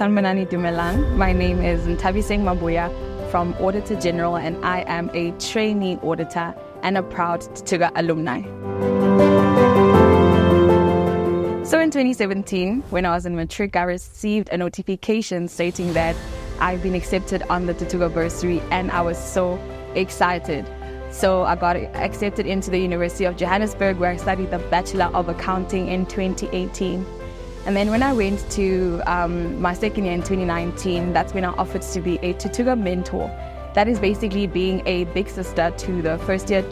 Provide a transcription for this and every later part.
Sanmanani Dumelang. My name is Nthabiseng Mabuya from Auditor General, and I am a trainee auditor and a proud Thuthuka alumni. So in 2017, when I was in matric, I received a notification stating that I've been accepted on the Thuthuka bursary, and I was so excited. So I got accepted into the University of Johannesburg, where I studied the Bachelor of Accounting in 2018. And then when I went to my second year in 2019, that's when I offered to be a Thuthuka mentor. That is basically being a big sister to the first year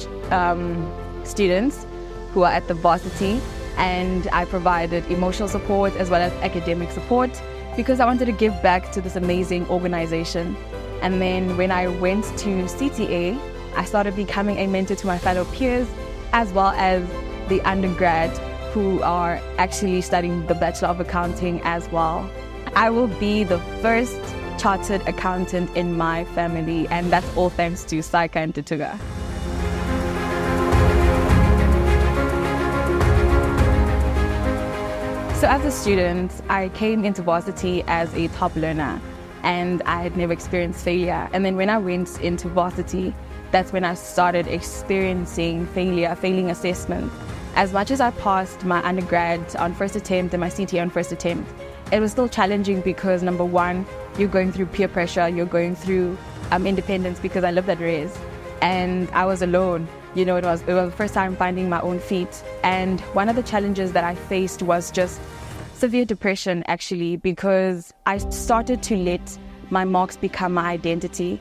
students who are at the varsity. And I provided emotional support as well as academic support because I wanted to give back to this amazing organization. And then when I went to CTA, I started becoming a mentor to my fellow peers as well as the undergrad who are actually studying the Bachelor of Accounting as well. I will be the first chartered accountant in my family, and that's all thanks to Saika and Thuthuka. So as a student, I came into varsity as a top learner, and I had never experienced failure. And then when I went into varsity, that's when I started experiencing failing assessment. As much as I passed my undergrad on first attempt and my CTA on first attempt, it was still challenging because number one, you're going through peer pressure, you're going through independence because I lived at res and I was alone. You know, it was the first time finding my own feet. And one of the challenges that I faced was just severe depression actually, because I started to let my marks become my identity.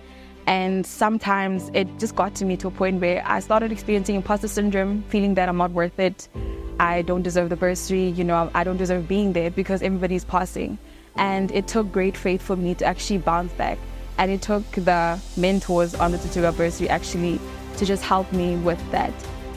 And sometimes it just got to me to a point where I started experiencing imposter syndrome, feeling that I'm not worth it. I don't deserve the bursary, you know, I don't deserve being there because everybody's passing. And it took great faith for me to actually bounce back. And it took the mentors on the Thuthuka bursary actually to just help me with that.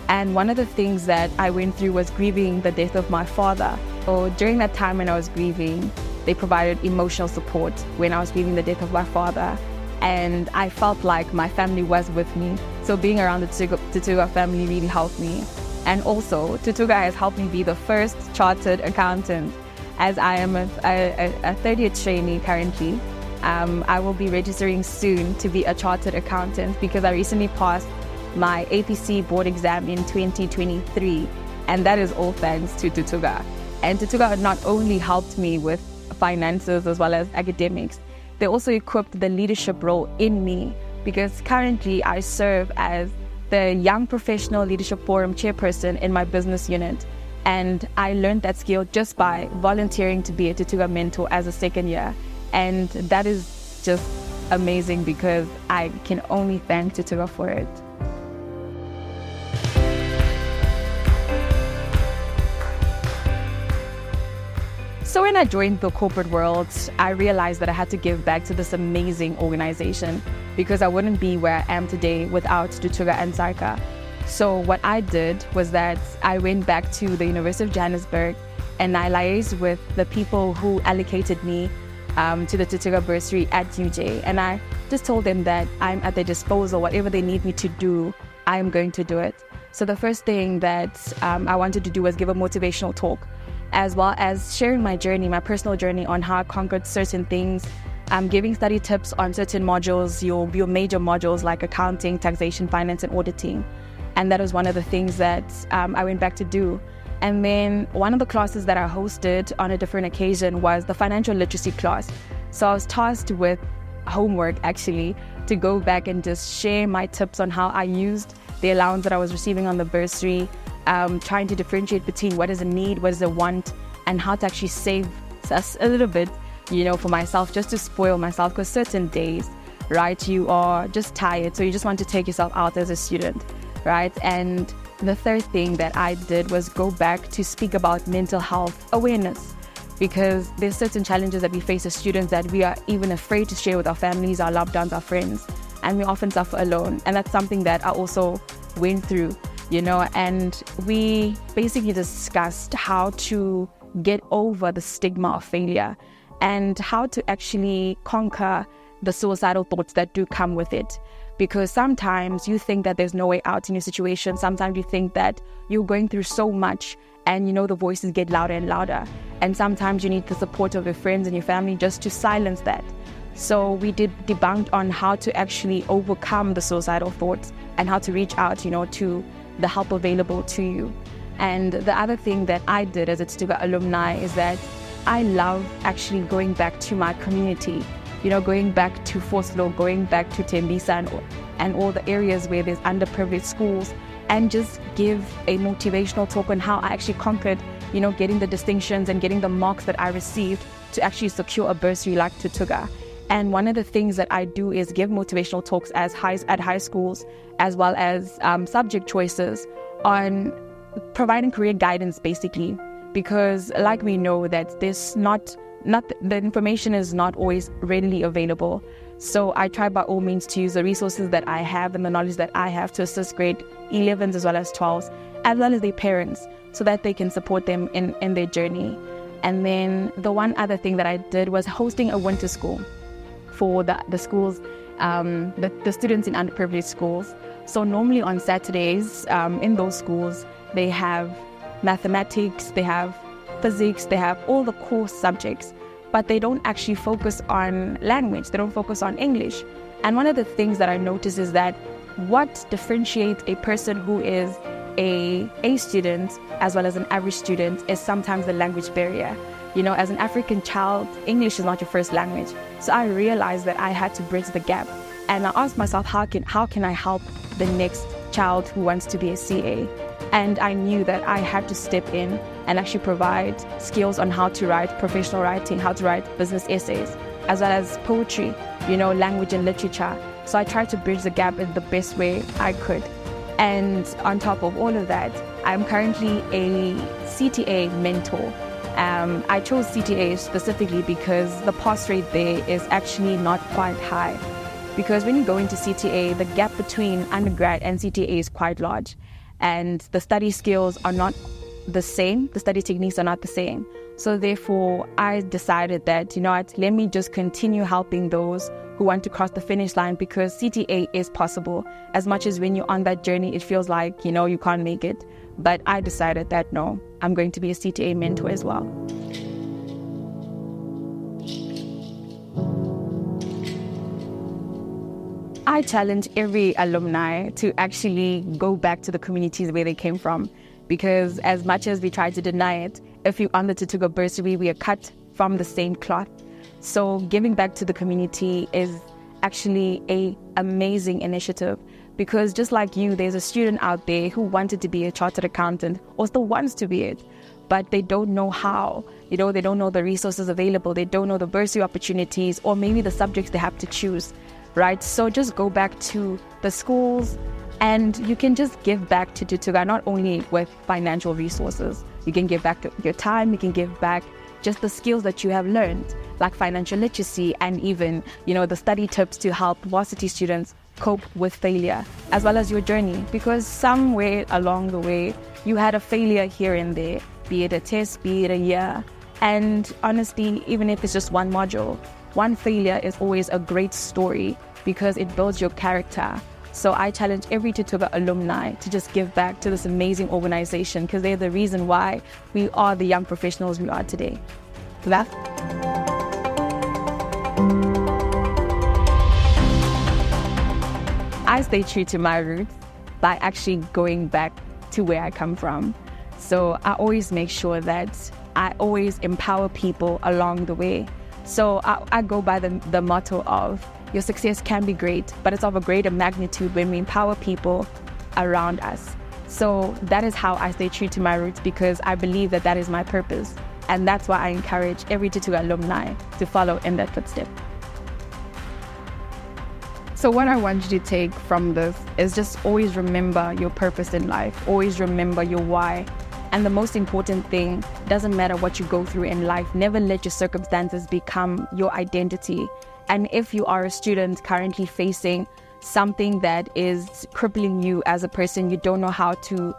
And one of the things that I went through was grieving the death of my father. So during that time when I was grieving, they provided emotional support when I was grieving the death of my father. And I felt like my family was with me. So being around the Thuthuka family really helped me. And also, Thuthuka has helped me be the first chartered accountant. As I am a third year trainee currently, I will be registering soon to be a chartered accountant because I recently passed my APC board exam in 2023. And that is all thanks to Thuthuka. And Thuthuka not only helped me with finances as well as academics, they also equipped the leadership role in me because currently I serve as the Young Professional Leadership Forum chairperson in my business unit. And I learned that skill just by volunteering to be a Thuthuka mentor as a second year. And that is just amazing because I can only thank Thuthuka for it. So when I joined the corporate world, I realized that I had to give back to this amazing organization because I wouldn't be where I am today without Thuthuka and Saika. So what I did was that I went back to the University of Johannesburg and I liaised with the people who allocated me to the Thuthuka bursary at UJ. And I just told them that I'm at their disposal. Whatever they need me to do, I'm going to do it. So the first thing that I wanted to do was give a motivational talk, as well as sharing my journey, my personal journey on how I conquered certain things, giving study tips on certain modules, your major modules like accounting, taxation, finance, and auditing. And that was one of the things that I went back to do. And then one of the classes that I hosted on a different occasion was the financial literacy class. So I was tasked with homework actually to go back and just share my tips on how I used the allowance that I was receiving on the bursary, trying to differentiate between what is a need, what is a want, and how to actually save us a little bit, you know, for myself, just to spoil myself, because certain days, right, you are just tired, so you just want to take yourself out as a student, right? And the third thing that I did was go back to speak about mental health awareness, because there's certain challenges that we face as students that we are even afraid to share with our families, our loved ones, our friends, and we often suffer alone. And that's something that I also went through, you know, and we basically discussed how to get over the stigma of failure and how to actually conquer the suicidal thoughts that do come with it. Because sometimes you think that there's no way out in your situation. Sometimes you think that you're going through so much and the voices get louder and louder. And sometimes you need the support of your friends and your family just to silence that. So we did debunked on how to actually overcome the suicidal thoughts and how to reach out, to the help available to you. And the other thing that I did as a Thuthuka alumni is that I love actually going back to my community, going back to Vosloo, going back to Tembisa and all the areas where there's underprivileged schools, and just give a motivational talk on how I actually conquered, getting the distinctions and getting the marks that I received to actually secure a bursary like Thuthuka. And one of the things that I do is give motivational talks at high schools, as well as subject choices on providing career guidance, basically, because like we know that there's not the information is not always readily available. So I try by all means to use the resources that I have and the knowledge that I have to assist grade 11s as well as 12s, as well as their parents, so that they can support them in their journey. And then the one other thing that I did was hosting a winter school for the schools, the students in underprivileged schools. So normally on Saturdays in those schools, they have mathematics, they have physics, they have all the core subjects, but they don't actually focus on language, they don't focus on English. And one of the things that I notice is that what differentiates a person who is a student as well as an average student is sometimes the language barrier. As an African child, English is not your first language. So I realized that I had to bridge the gap. And I asked myself, how can I help the next child who wants to be a CA? And I knew that I had to step in and actually provide skills on how to write professional writing, how to write business essays, as well as poetry, language and literature. So I tried to bridge the gap in the best way I could. And on top of all of that, I'm currently a CTA mentor. I chose CTA specifically because the pass rate there is actually not quite high. Because when you go into CTA, the gap between undergrad and CTA is quite large. And the study skills are not the same, the study techniques are not the same. So therefore, I decided that, let me just continue helping those who want to cross the finish line, because CTA is possible. As much as when you're on that journey, it feels like, you can't make it. But I decided that, no, I'm going to be a CTA mentor as well. I challenge every alumni to actually go back to the communities where they came from, because as much as we try to deny it, if you're on the Thuthuka bursary, we are cut from the same cloth. So giving back to the community is actually an amazing initiative, because just like you, there's a student out there who wanted to be a chartered accountant or still wants to be it, but they don't know how. They don't know the resources available, they don't know the bursary opportunities, or maybe the subjects they have to choose. Right, so just go back to the schools, and you can just give back to Thuthuka, not only with financial resources. You can give back your time, you can give back just the skills that you have learned, like financial literacy, and even, the study tips to help varsity students cope with failure, as well as your journey, because somewhere along the way, you had a failure here and there, be it a test, be it a year. And honestly, even if it's just one module, one failure is always a great story, because it builds your character. So I challenge every Thuthuka alumni to just give back to this amazing organization, because they're the reason why we are the young professionals we are today. I stay true to my roots by actually going back to where I come from. So I always make sure that I always empower people along the way. So I go by the motto of, your success can be great, but it's of a greater magnitude when we empower people around us. So that is how I stay true to my roots, because I believe that is my purpose. And that's why I encourage every Thuthuka alumni to follow in that footstep. So what I want you to take from this is just always remember your purpose in life. Always remember your why. And the most important thing, doesn't matter what you go through in life, never let your circumstances become your identity. And if you are a student currently facing something that is crippling you as a person, you don't know how to,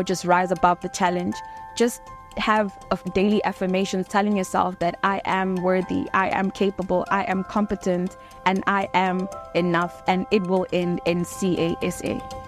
just rise above the challenge, just have daily affirmations telling yourself that I am worthy, I am capable, I am competent, and I am enough, and it will end in CASA.